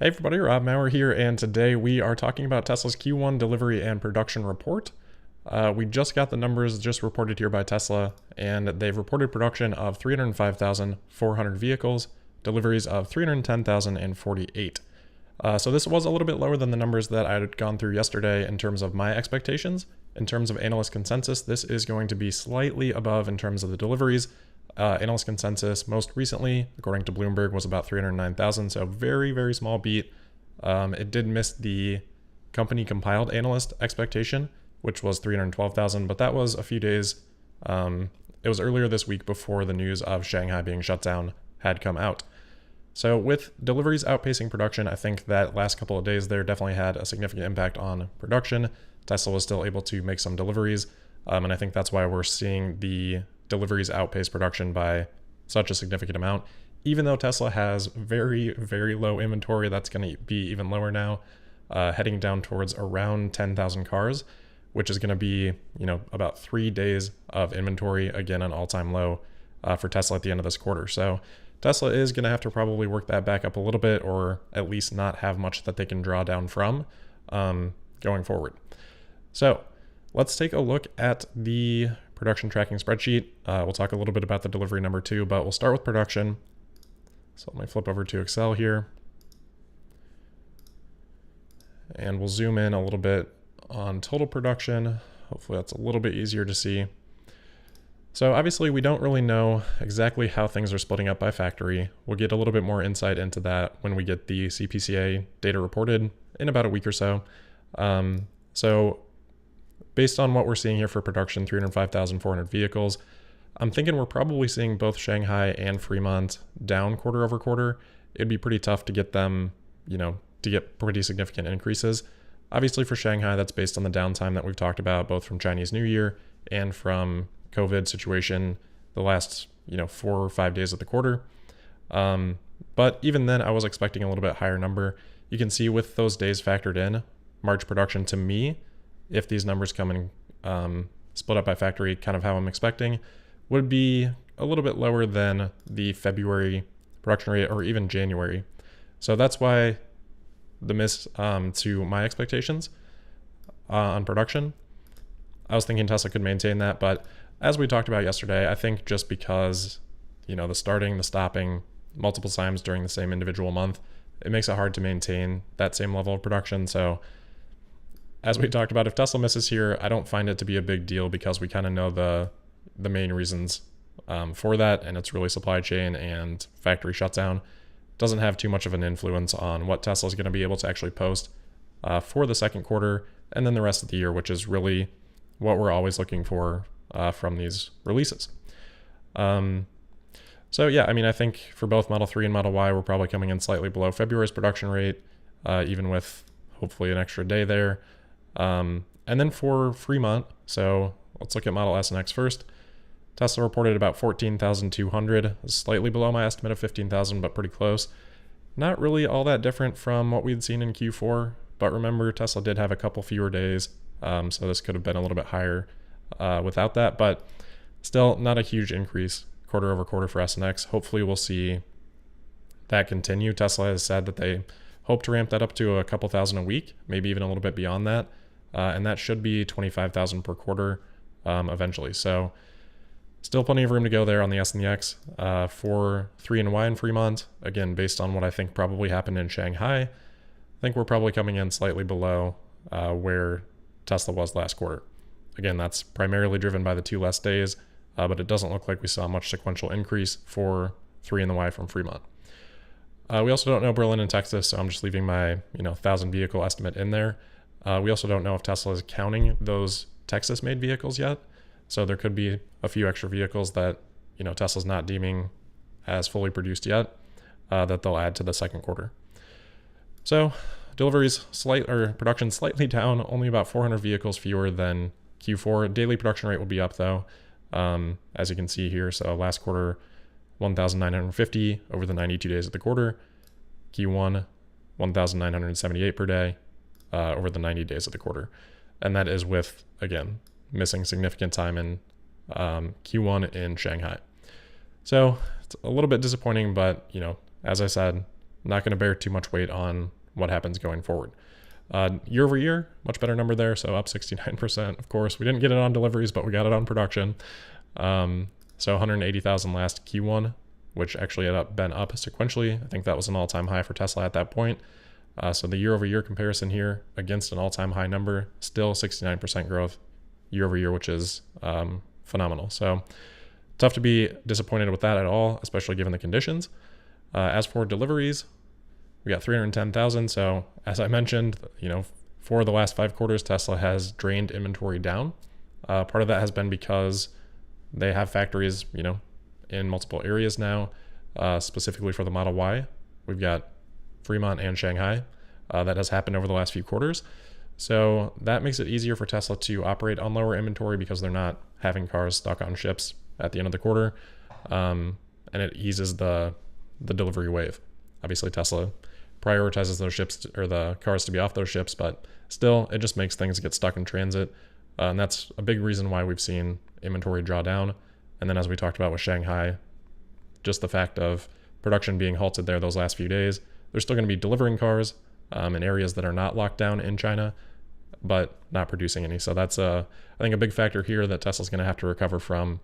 Hey everybody, Rob Maurer here, and today we are talking about Tesla's Q1 delivery and production report. We just got the numbers just reported here by Tesla, and they've reported production of 305,400 vehicles, deliveries of 310,048. So this was a little bit lower than the numbers that I had gone through yesterday in terms of my expectations. In terms of analyst consensus, this is going to be slightly above in terms of the deliveries. Analyst consensus most recently, according to Bloomberg, was about 309,000, so very, very small beat. It did miss the company compiled analyst expectation, which was 312,000, but that was a few days. It was earlier this week before the news of Shanghai being shut down had come out. So with deliveries outpacing production, I think that last couple of days there definitely had a significant impact on production. Tesla was still able to make some deliveries, and I think that's why we're seeing the deliveries outpace production by such a significant amount. Even though Tesla has very, very low inventory, that's going to be even lower now, heading down towards around 10,000 cars, which is going to be, about 3 days of inventory, again, an all-time low for Tesla at the end of this quarter. So Tesla is going to have to probably work that back up a little bit, or at least not have much that they can draw down from going forward. So let's take a look at the production tracking spreadsheet. We'll talk a little bit about the delivery number too, but we'll start with production. So let me flip over to Excel here. And we'll zoom in a little bit on total production. Hopefully that's a little bit easier to see. So obviously we don't really know exactly how things are splitting up by factory. We'll get a little bit more insight into that when we get the CPCA data reported in about a week or so. So based on what we're seeing here for production, 305,400 vehicles, I'm thinking we're probably seeing both Shanghai and Fremont down quarter over quarter. It'd be pretty tough to get them, to get pretty significant increases. Obviously for Shanghai, that's based on the downtime that we've talked about, both from Chinese New Year and from COVID situation the last, 4 or 5 days of the quarter. But even then, I was expecting a little bit higher number. You can see with those days factored in, March production to me, if these numbers come in split up by factory, kind of how I'm expecting, would be a little bit lower than the February production rate or even January. So that's why the miss to my expectations on production. I was thinking Tesla could maintain that, but as we talked about yesterday, I think just because, the starting, the stopping multiple times during the same individual month, it makes it hard to maintain that same level of production. So as we talked about, if Tesla misses here, I don't find it to be a big deal because we kind of know the main reasons for that, and it's really supply chain and factory shutdown. Doesn't have too much of an influence on what Tesla is going to be able to actually post for the second quarter and then the rest of the year, which is really what we're always looking for from these releases. So yeah, I think for both Model 3 and Model Y, we're probably coming in slightly below February's production rate, even with hopefully an extra day there. And then for Fremont, so let's look at Model S and X first. Tesla reported about 14,200, slightly below my estimate of 15,000, but pretty close. Not really all that different from what we'd seen in Q4, but remember Tesla did have a couple fewer days, so this could have been a little bit higher without that, but still not a huge increase quarter over quarter for S and X. Hopefully we'll see that continue. Tesla has said that they hope to ramp that up to a couple thousand a week, maybe even a little bit beyond that. And that should be 25,000 per quarter eventually. So still plenty of room to go there on the S and the X. For 3 and Y in Fremont, again, based on what I think probably happened in Shanghai, I think we're probably coming in slightly below where Tesla was last quarter. Again, that's primarily driven by the 2 less days, but it doesn't look like we saw much sequential increase for 3 and the Y from Fremont. We also don't know Berlin and Texas, so I'm just leaving my 1,000 vehicle estimate in there. We also don't know if Tesla is counting those Texas-made vehicles yet, so there could be a few extra vehicles that Tesla's not deeming as fully produced yet that they'll add to the second quarter. So deliveries production slightly down, only about 400 vehicles fewer than Q4. Daily production rate will be up though, as you can see here. So last quarter, 1,950 over the 92 days of the quarter. Q1, 1,978 per day over the 90 days of the quarter. And that is with, again, missing significant time in Q1 in Shanghai. So it's a little bit disappointing, but, as I said, not going to bear too much weight on what happens going forward. Year over year, much better number there. So up 69%. Of course, we didn't get it on deliveries, but we got it on production. So 180,000 last Q1, which actually had been up sequentially. I think that was an all-time high for Tesla at that point. So the year over year comparison here against an all-time high number, still 69% growth year over year, which is phenomenal. So tough to be disappointed with that at all, especially given the conditions. As for deliveries, we got 310,000. So as I mentioned, for the last 5 quarters, Tesla has drained inventory down. Part of that has been because they have factories, in multiple areas now, specifically for the Model Y. We've got Fremont and Shanghai. That has happened over the last few quarters. So that makes it easier for Tesla to operate on lower inventory because they're not having cars stuck on ships at the end of the quarter. And it eases the delivery wave. Obviously, Tesla prioritizes those ships or the cars to be off those ships, but still, it just makes things get stuck in transit. And that's a big reason why we've seen inventory draw down. And then as we talked about with Shanghai, just the fact of production being halted there those last few days, they're still going to be delivering cars in areas that are not locked down in China, but not producing any. So that's, I think, a big factor here that Tesla's going to have to recover from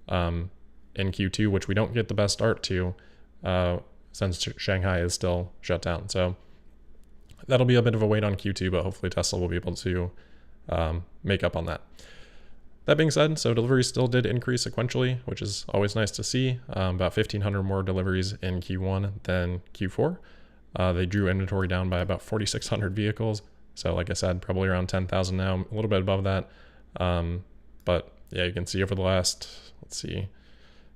in Q2, which we don't get the best start to since Shanghai is still shut down. So that'll be a bit of a weight on Q2, but hopefully Tesla will be able to make up on that. That being said, so deliveries still did increase sequentially, which is always nice to see. About 1,500 more deliveries in Q1 than Q4. They drew inventory down by about 4,600 vehicles. So like I said, probably around 10,000 now, a little bit above that. But yeah, you can see over the last,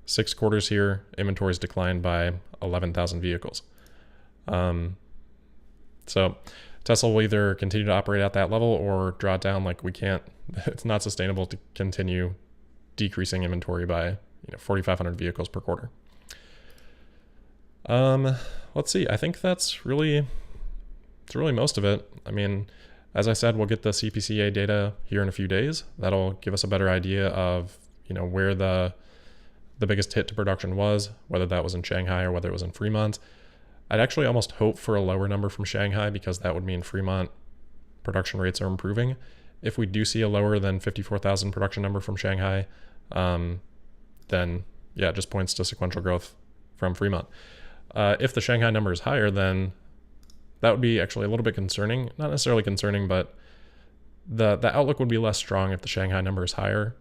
6 quarters here, inventories declined by 11,000 vehicles. So Tesla will either continue to operate at that level or draw it down. Like, we can't, it's not sustainable to continue decreasing inventory by 4,500 vehicles per quarter. Let's see. I think it's really most of it. I mean, as I said, we'll get the CPCA data here in a few days. That'll give us a better idea of, where the biggest hit to production was, whether that was in Shanghai or whether it was in Fremont. I'd actually almost hope for a lower number from Shanghai because that would mean Fremont production rates are improving. If we do see a lower than 54,000 production number from Shanghai, then yeah, it just points to sequential growth from Fremont. If the Shanghai number is higher, then that would be actually a little bit concerning. Not necessarily concerning, but the outlook would be less strong if the Shanghai number is higher,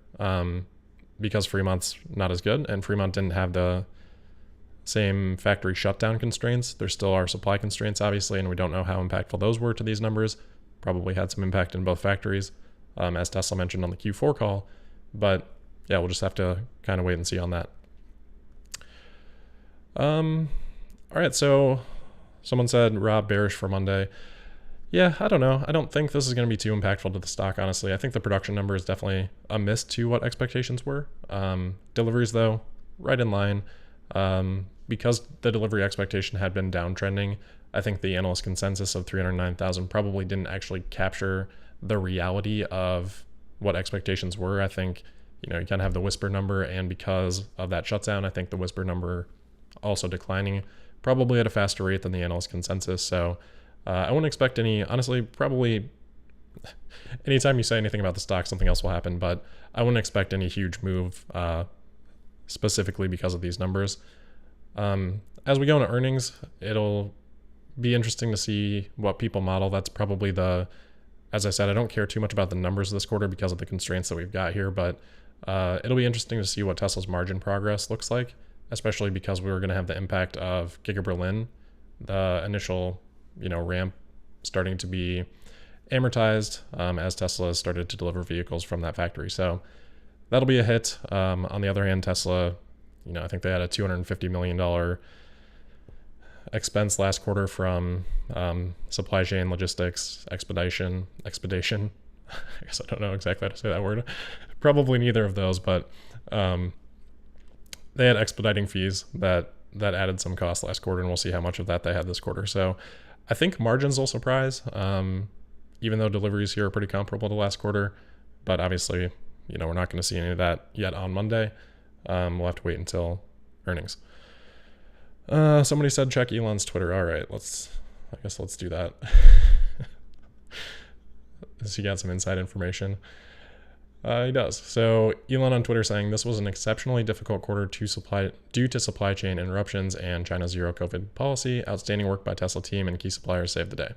because Fremont's not as good, and Fremont didn't have the same factory shutdown constraints. There still are supply constraints, obviously, and we don't know how impactful those were to these numbers. Probably had some impact in both factories, as Tesla mentioned on the Q4 call. But yeah, we'll just have to kind of wait and see on that. All right, so someone said Rob bearish for Monday. Yeah, I don't know. I don't think this is going to be too impactful to the stock, honestly. I think the production number is definitely a miss to what expectations were. Deliveries, though, right in line. Because the delivery expectation had been downtrending, I think the analyst consensus of 309,000 probably didn't actually capture the reality of what expectations were. I think, you kind of have the whisper number, and because of that shutdown, I think the whisper number also declining probably at a faster rate than the analyst consensus. So I wouldn't expect any, honestly, probably anytime you say anything about the stock, something else will happen, but I wouldn't expect any huge move specifically because of these numbers. As we go into earnings, it'll be interesting to see what people model. That's probably as I said, I don't care too much about the numbers this quarter because of the constraints that we've got here, but it'll be interesting to see what Tesla's margin progress looks like, especially because we were going to have the impact of Giga Berlin, the initial, ramp starting to be amortized as Tesla has started to deliver vehicles from that factory. So that'll be a hit. On the other hand, Tesla, I think they had a $250 million expense last quarter from supply chain, logistics, expedition. I guess I don't know exactly how to say that word. Probably neither of those, but they had expediting fees that added some cost last quarter, and we'll see how much of that they had this quarter. So I think margins will surprise, even though deliveries here are pretty comparable to last quarter. But obviously, we're not going to see any of that yet on Monday. We'll have to wait until earnings. Somebody said check Elon's Twitter. All right, I guess let's do that. He got some inside information. He does. So Elon on Twitter saying this was an exceptionally difficult quarter due to supply chain interruptions and China's zero COVID policy. Outstanding work by Tesla team and key suppliers saved the day.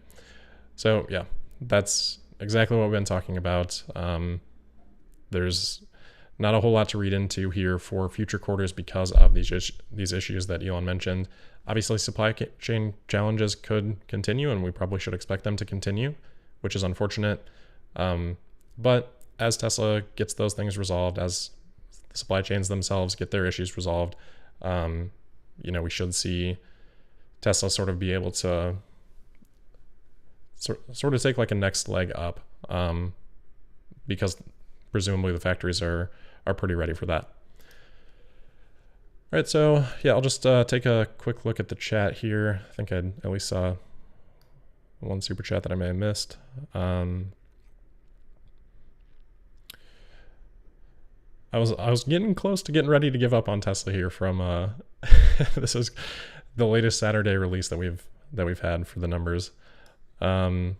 So yeah, that's exactly what we've been talking about. There's not a whole lot to read into here for future quarters because of these issues that Elon mentioned. Obviously, supply chain challenges could continue, and we probably should expect them to continue, which is unfortunate. But as Tesla gets those things resolved, as the supply chains themselves get their issues resolved, we should see Tesla sort of be able to sort of take like a next leg up, because presumably the factories are pretty ready for that. All right, so yeah, I'll just take a quick look at the chat here. I think I at least saw one super chat that I may have missed. I was getting close to getting ready to give up on Tesla here from this is the latest Saturday release that we've had for the numbers. Thanks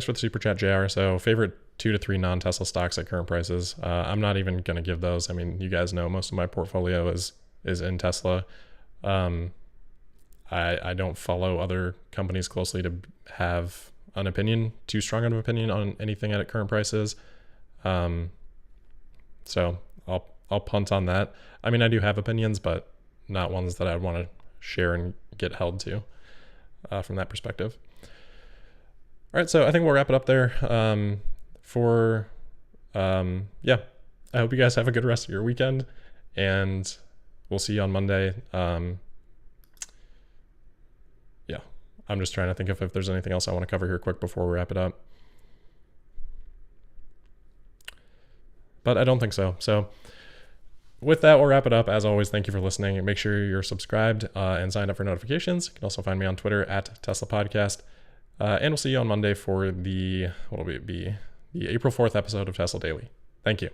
for the super chat, JR. So favorite 2 to 3 non-Tesla stocks at current prices. I'm not even going to give those. I mean, you guys know most of my portfolio is in Tesla. I don't follow other companies closely to have an opinion, too strong of an opinion on anything at current prices. So I'll punt on that. I mean, I do have opinions, but not ones that I'd want to share and get held to from that perspective. All right, so I think we'll wrap it up there. I hope you guys have a good rest of your weekend, and we'll see you on Monday. I'm just trying to think if there's anything else I want to cover here quick before we wrap it up. But I don't think so. So with that, we'll wrap it up. As always, thank you for listening. Make sure you're subscribed and signed up for notifications. You can also find me on Twitter at Tesla Podcast. And we'll see you on Monday for the April 4th episode of Tesla Daily. Thank you.